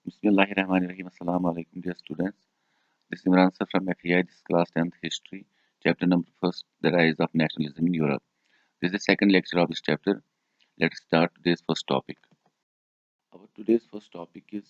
Bismillahirrahmanirrahim. Assalamu alaikum, dear students. This is Imran sir from FEI. This is class 10th history, chapter number first, the rise of nationalism in Europe. This is the second lecture of this chapter. Let's start today's first topic. Our today's first topic is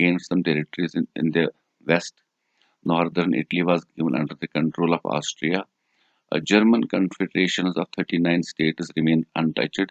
gained some territories in the west. Northern Italy was given under the control of Austria. A German confederations of 39 states remain untouched.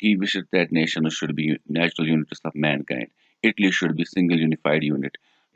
he wished that nations should be natural units of mankind. Italy should be single unified unit.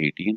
18,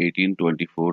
1824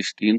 16,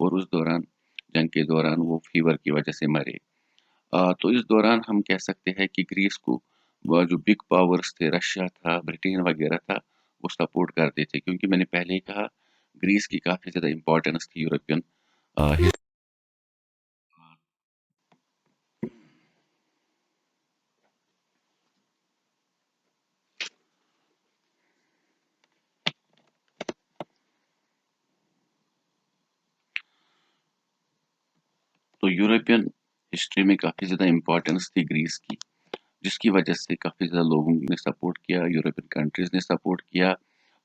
اور اس دوران جنگ کے دوران وہ fever کی وجہ سے مرے۔ تو اس دوران ہم کہہ سکتے ہیں کہ گریس کو وہ جو بگ پاورز تھے، رشیا تھا، برٹین وغیرہ تھا، وہ سپورٹ کرتے تھے، کیونکہ میں نے پہلے ہی کہا گریس کی کافی زیادہ امپورٹنس تھی یورپین تو یورپین ہسٹری میں کافی زیادہ امپورٹنس تھی گریس کی، جس کی وجہ سے کافی زیادہ لوگوں نے سپورٹ کیا، یورپین کنٹریز نے سپورٹ کیا،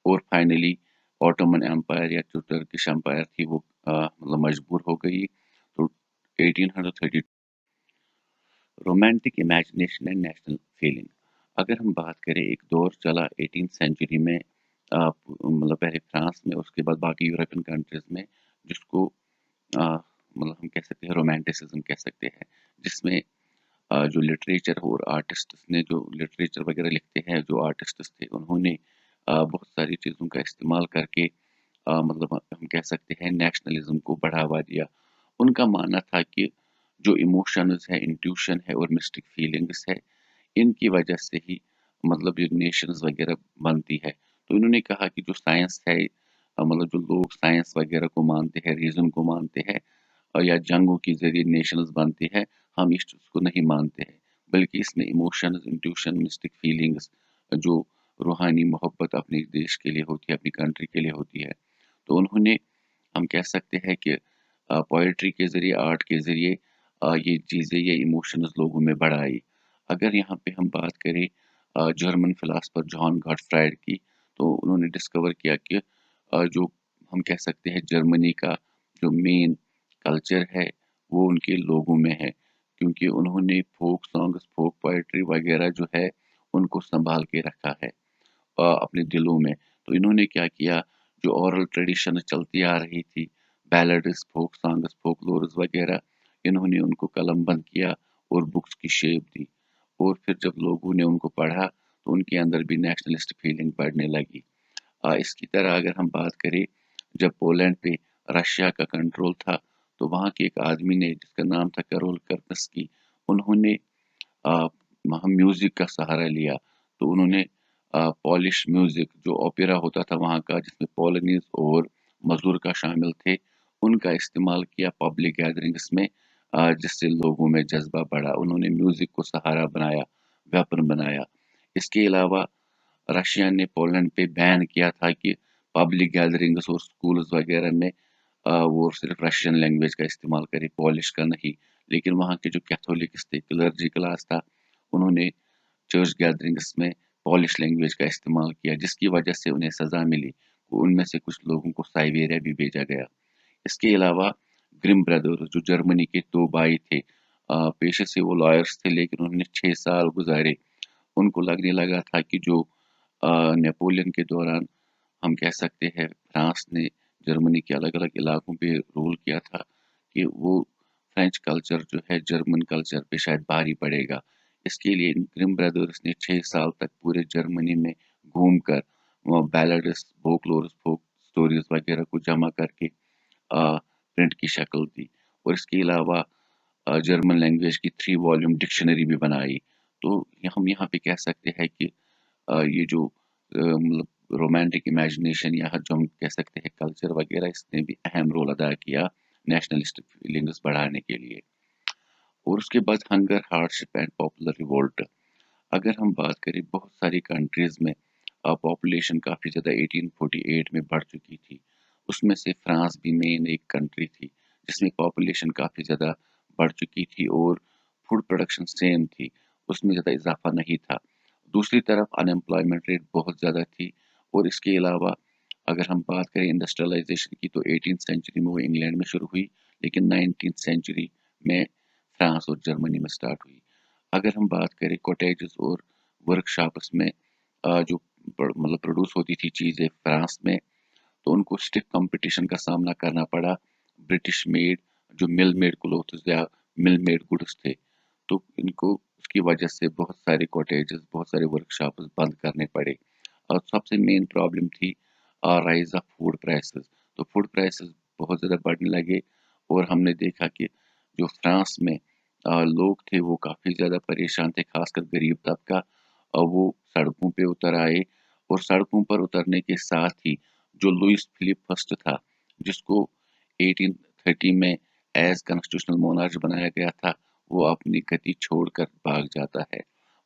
اور فائنلی آٹومن امپائر یا جو ٹرکش امپائر تھی وہ مطلب مجبور ہو گئی۔ تو 1830 romantic imagination and national feeling, اگر ہم بات کریں ایک دور چلا 18 سینچری میں، مطلب پہلے فرانس میں، اس کے بعد باقی یورپین کنٹریز میں، جس کو مطلب ہم کہہ سکتے ہیں رومانٹسزم کہہ سکتے ہیں، جس میں جو لٹریچر اور آرٹسٹس نے جو لٹریچر وغیرہ لکھتے ہیں، جو آرٹسٹس تھے، انہوں نے بہت ساری چیزوں کا استعمال کر کے مطلب ہم کہہ سکتے ہیں نیشنلزم کو بڑھاوا دیا۔ ان کا ماننا تھا کہ جو ایموشنز ہے، انٹیوشن ہے اور مسٹک فیلنگس ہے، ان کی وجہ سے ہی مطلب یہ نیشنز وغیرہ بنتی ہے۔ تو انہوں نے کہا کہ جو سائنس ہے، مطلب جو لوگ سائنس وغیرہ کو مانتے ہیں، ریزن کو مانتے ہیں، یا جنگوں کے ذریعے نیشنز بنتے ہیں، ہم اس چیز کو نہیں مانتے ہیں، بلکہ اس میں ایموشنز، انٹیوشن، مسٹک فیلنگز، جو روحانی محبت اپنے دیش کے لیے ہوتی ہے، اپنی کنٹری کے لیے ہوتی ہے۔ تو انہوں نے ہم کہہ سکتے ہیں کہ پوئٹری کے ذریعے، آرٹ کے ذریعے یہ چیزیں، یہ ایموشنز لوگوں میں بڑھائی۔ اگر یہاں پہ ہم بات کریں جرمن فلاسفر جان گاٹفرائیڈ کی، تو انہوں نے ڈسکور کیا کہ جو ہم کہہ سکتے ہیں جرمنی کا جو مین کلچر ہے وہ ان کے لوگوں میں ہے، کیونکہ انہوں نے فوک سانگز، فوک پوئٹری وغیرہ جو ہے ان کو سنبھال کے رکھا ہے اپنے دلوں میں۔ تو انہوں نے کیا کیا، جو اورل ٹریڈیشن چلتی آ رہی تھی، builds, folk songs, folk lovers وغیرہ، انہوں نے ان کو قلم بند کیا اور بکس کی شیپ دی، اور پھر جب لوگوں نے ان کو پڑھا تو ان کے اندر بھی نیشنلسٹ فیلنگ بڑھنے لگی۔ اس کی طرح اگر ہم بات کریں، جب پولینڈ پہ رشیا کا کنٹرول تھا، تو وہاں کے ایک آدمی نے جس کا نام تھا کرول کرتسکی، انہوں نے میوزک کا سہارا لیا۔ تو انہوں نے پولش میوزک، جو اوپیرا ہوتا تھا وہاں کا، جس میں پولنیز اور مزورکا شامل تھے، ان کا استعمال کیا پبلک گیدرنگس میں، جس سے لوگوں میں جذبہ بڑھا۔ انہوں نے میوزک کو سہارا بنایا، ویپن بنایا۔ اس کے علاوہ رشیا نے پولینڈ پہ بین کیا تھا کہ پبلک گیدرنگس اور سکولز وغیرہ میں وہ صرف رشین لینگویج کا استعمال کرے، پولش کا نہیں۔ لیکن وہاں کے جو کیتھولکس تھے، کلرجی کلاس تھا، انہوں نے چرچ گیدرنگس میں پولش لینگویج کا استعمال کیا، جس کی وجہ سے انہیں سزا ملی۔ ان میں سے کچھ لوگوں کو سائبیریا بھی بھیجا گیا۔ اس کے علاوہ گرم بردرز، جو جرمنی کے دو بھائی تھے، پیشے سے وہ لائرز تھے، لیکن انہوں نے 6 سال گزارے۔ ان کو لگنے لگا تھا کہ جو نیپولین کے دوران ہم کہہ سکتے ہیں فرانس نے جرمنی کے الگ الگ علاقوں پہ رول کیا تھا، کہ وہ فرینچ کلچر جو ہے جرمن کلچر پہ شاید بھاری پڑے گا۔ اس کے لیے گرم بردرز نے 6 سال تک پورے جرمنی میں گھوم کر وہ بیلڈس، فوکلورز، فوک سٹوریز وغیرہ کو جمع کر کے پرنٹ کی شکل دی، اور اس کے علاوہ جرمن لینگویج کی 3 والیوم ڈکشنری بھی بنائی۔ تو ہم یہاں پہ کہہ سکتے ہیں کہ یہ جو مطلب رومانٹک امیجنیشن، یا جو ہم کہہ سکتے ہیں کلچر وغیرہ، اس نے بھی اہم رول ادا کیا نیشنلسٹ فیلنگز بڑھانے کے لیے۔ اور اس کے بعد hunger, hard ship and popular revolt, اگر ہم بات کریں بہت ساری کنٹریز میں پاپولیشن کافی زیادہ 1848 میں بڑھ چکی تھی۔ اس میں سے فرانس بھی مین ایک کنٹری تھی جس میں پاپولیشن کافی زیادہ بڑھ چکی تھی، اور فوڈ پروڈکشن سیم تھی، اس میں زیادہ اضافہ نہیں تھا۔ دوسری طرف انمپلائمنٹ ریٹ بہت زیادہ تھی، اور اس کے علاوہ اگر ہم بات کریں انڈسٹریلائزیشن کی، تو 18 سینچری میں وہ انگلینڈ میں شروع ہوئی، لیکن 19 سینچری میں فرانس اور جرمنی میں سٹارٹ ہوئی۔ اگر ہم بات کریں کوٹیجز اور ورک شاپس میں جو مطلب پروڈیوس ہوتی تھی چیزیں فرانس میں، تو ان کو اسٹف کمپٹیشن کا سامنا کرنا پڑا برٹش میڈ، جو مل میڈ کلوتھز یا مل میڈ گڈس تھے۔ تو ان کو اس کی وجہ سے بہت سارے کوٹیجز، بہت سارے ورک شاپس بند کرنے پڑے، اور سب سے مین پرابلم تھی رائز آف فوڈ پرائسز۔ تو فوڈ پرائسز بہت زیادہ بڑھنے لگے، اور ہم نے دیکھا کہ جو فرانس میں لوگ تھے وہ کافی زیادہ پریشان تھے، خاص کر غریب طبقہ، اور وہ سڑکوں پہ اتر آئے، اور سڑکوں پر اترنے کے ساتھ ہی جو لوئس فلپ فرسٹ تھا، جس کو 1830 میں ایز کانسٹیٹیوشنل مونارچ بنایا گیا تھا، وہ اپنی گدی چھوڑ کر بھاگ جاتا ہے،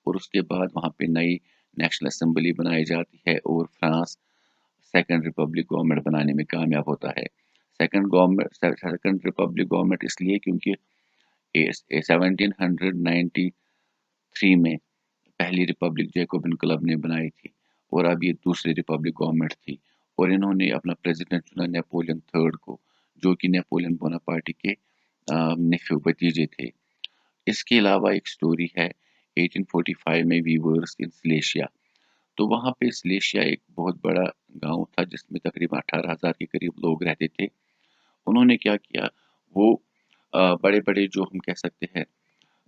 اور اس کے بعد وہاں پہ نئی نیشنل اسمبلی بنائی جاتی ہے، اور فرانس سیکنڈ ریپبلک گورنمنٹ بنانے میں کامیاب ہوتا ہے۔ سیکنڈ ریپبلک گورنمنٹ اس لیے کیونکہ 1793 میں پہلی ریپبلک جیکوبن کلب نے بنائی تھی، اور اب یہ دوسری ریپبلک گورنمنٹ تھی، اور انہوں نے اپنا پریزیڈنٹ چنا نیپولین تھرڈ کو، جو کہ نیپولین بوناپارٹی کے نیفیو بھتیجے تھے۔ اس کے علاوہ ایک سٹوری ہے 1845 میں ویورس ان سلیشیا، تو وہاں پہ سلیشیا ایک بہت بڑا گاؤں تھا جس میں تقریباً 18,000 کے قریب لوگ رہتے تھے۔ انہوں نے کیا کیا، وہ بڑے بڑے جو ہم کہہ سکتے ہیں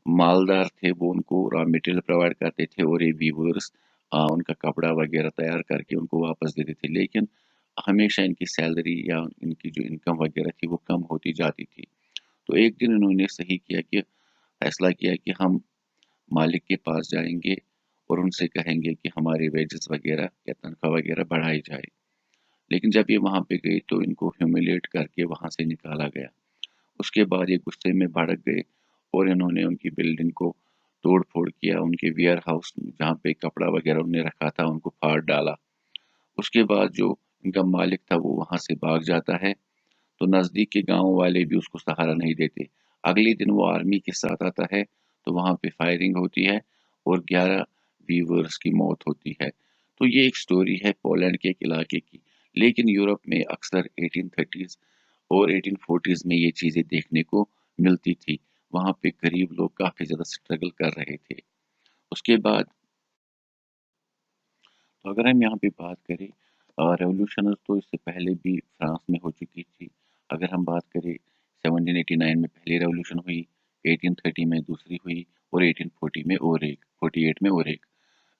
مالدار تھے، وہ ان کو را مٹیریل پرووائڈ کرتے تھے، اور یہ ویورس ان کا کپڑا وغیرہ تیار کر کے ان کو واپس دیتے تھے، لیکن ہمیشہ ان کی سیلری یا ان کی جو انکم وغیرہ تھی وہ کم ہوتی جاتی تھی۔ تو ایک دن انہوں نے صحیح کیا کہ فیصلہ کیا کہ ہم مالک کے پاس جائیں گے اور ان سے کہیں گے کہ ہمارے ویجز وغیرہ یا تنخواہ وغیرہ بڑھائی جائے، لیکن جب یہ وہاں پہ گئی تو ان کو ہیوملیٹ کر کے وہاں سے نکالا گیا۔ اس کے بعد یہ غصے میں بھڑک گئے، اور انہوں نے ان کی بلڈنگ کو توڑ پھوڑ کیا، ان کے ویئر ہاؤس جہاں پہ کپڑا وغیرہ انہوں نے رکھا تھا ان کو پھاڑ ڈالا۔ اس کے بعد جو ان کا مالک تھا وہ وہاں سے بھاگ جاتا ہے، تو نزدیک کے گاؤں والے بھی اس کو سہارا نہیں دیتے۔ اگلے دن وہ آرمی کے ساتھ آتا ہے، تو وہاں پہ فائرنگ ہوتی ہے، اور 11 ویورز کی موت ہوتی ہے۔ تو یہ ایک سٹوری ہے پولینڈ کے ایک علاقے کی، لیکن یورپ میں اکثر 1830s اور 1840s میں یہ چیزیں دیکھنے کو ملتی تھی۔ وہاں پہ غریب لوگ کافی زیادہ سٹرگل کر رہے تھے۔ اس کے بعد تو اگر ہم یہاں پہ بات کریں ریولوشنز، تو اس سے پہلے بھی فرانس میں ہو چکی تھی۔ اگر ہم بات کریں 1789 میں پہلی ریولوشن ہوئی، 1830 میں دوسری ہوئی، اور 1840 میں اور ایک، 48 میں اور ایک۔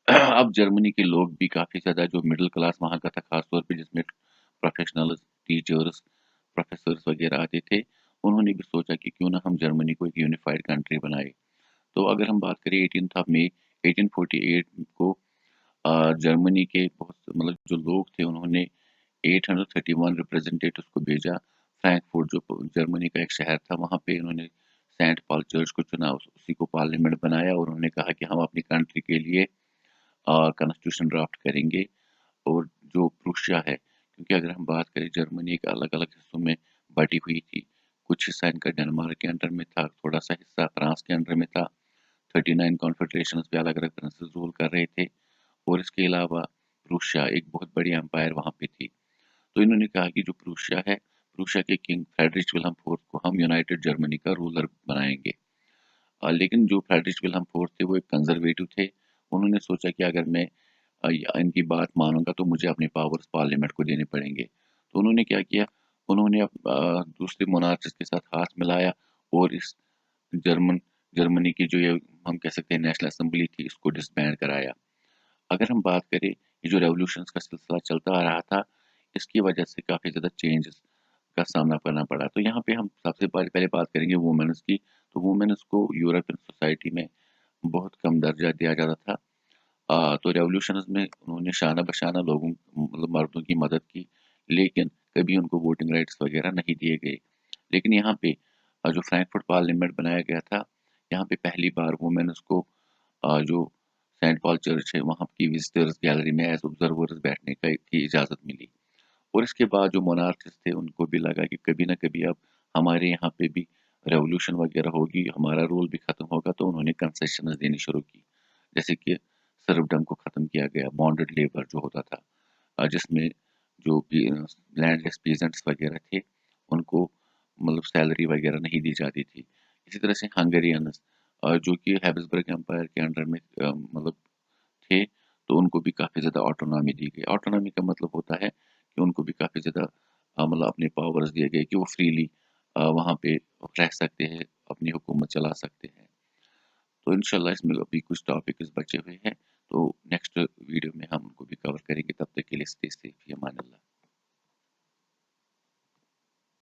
اب جرمنی کے لوگ بھی کافی زیادہ جو مڈل کلاس وہاں کا تھا، خاص طور پہ جس میں پروفیشنلز، ٹیچرز، پروفیسرز وغیرہ آتے تھے، انہوں نے بھی سوچا کہ کیوں نہ ہم جرمنی کو ایک یونیفائڈ کنٹری بنائے۔ تو اگر ہم بات کریں 18 مئی 1848 کو جرمنی کے بہت مطلب جو لوگ تھے انہوں نے 831 ریپرزینٹیٹوز کو بھیجا فرینکفورٹ، جو جرمنی کا ایک شہر تھا، وہاں پہ انہوں نے سینٹ پال چرچ کو چنا، اسی کو پارلیمنٹ بنایا، اور انہوں نے کہا کہ ہم اپنی کنٹری کے لیے کانسٹیٹیوشن ڈرافٹ کریں گے۔ اور جو پروشیا ہے، کیونکہ اگر ہم بات کریں جرمنی ایک الگ الگ حصوں میں بٹی ہوئی تھی، کچھ حصہ ان کا ڈنمارک کے انڈر میں تھا، تھوڑا سا حصہ فرانس کے انڈر میں تھا، 39 کانفیڈریشنز پہ الگ الگ پرنسز رول کر رہے تھے، اور اس کے علاوہ پروشیا ایک بہت بڑی امپائر وہاں پہ تھی۔ تو انہوں نے کہا کہ جو پروشیا ہے، پروشیا کے کنگ فریڈرک ولہم فورتھ کو ہم یونائٹڈ جرمنی کا رولر بنائیں گے۔ لیکن جو فریڈرک ولہم فورتھ تھے وہ ایک کنزرویٹو تھے، انہوں نے سوچا کہ اگر میں ان کی بات مانوں گا تو مجھے اپنے پاورز پارلیمنٹ کو دینے پڑیں گے۔ تو انہوں نے کیا کیا، انہوں نے دوسرے مونارچز کے ساتھ ہاتھ ملایا، اور اس جرمنی کی جو یہ ہم کہہ سکتے ہیں نیشنل اسمبلی تھی، اس کو ڈسبینڈ کرایا۔ اگر ہم بات کریں یہ جو ریولوشنز کا سلسلہ چلتا آ رہا تھا، اس کی وجہ سے کافی زیادہ چینجز کا سامنا کرنا پڑا۔ تو یہاں پہ ہم سب سے پہلے بات کریں گے وومنز کی۔ تو وومنز کو یورپین سوسائٹی میں بہت کم درجہ دیا جاتا تھا۔ تو ریولوشنز میں انہوں نے شانہ بشانہ لوگوں مطلب مردوں کی مدد کی، لیکن کبھی ان کو ووٹنگ رائٹس وغیرہ نہیں دیے گئے۔ لیکن یہاں پہ جو فرینکفرٹ پارلیمنٹ بنایا گیا تھا، یہاں پہ پہلی بار وومنز کو جو سینٹ پال چرچ ہے وہاں کی وزٹرز گیلری میں ایز آبزرورز بیٹھنے کی اجازت ملی۔ اور اس کے بعد جو مونارچز تھے ان کو بھی لگا کہ کبھی نہ کبھی اب ہمارے یہاں پہ بھی ریولوشن وغیرہ ہوگی، ہمارا رول بھی ختم ہوگا، تو انہوں نے کنسیشنز دینی شروع کی، جیسے کہ سرفڈم کو ختم کیا گیا، بانڈڈ لیبر جو ہوتا تھا، جس میں جو لینڈ لیس پیزنٹس وغیرہ تھے ان کو مطلب سیلری وغیرہ نہیں دی جاتی تھی۔ اسی طرح سے ہنگرینز جو کہ ہیبسبرگ امپائر کے انڈر میں مطلب تھے، تو ان کو بھی کافی زیادہ آٹونامی دی گئی۔ آٹونامی کا مطلب ہوتا ہے کہ ان کو بھی کافی زیادہ مطلب اپنے پاورز دیے گئے کہ وہ فریلی وہاں پہ رہ سکتے ہیں، اپنی حکومت چلا سکتے ہیں۔ تو انشاءاللہ اس میں ابھی کچھ ٹاپکس بچے ہوئے ہیں، تو نیکسٹ ویڈیو میں ہم ان کو بھی کور کریں گے۔ تب تک کے لیے اسٹے سیف، امان اللہ۔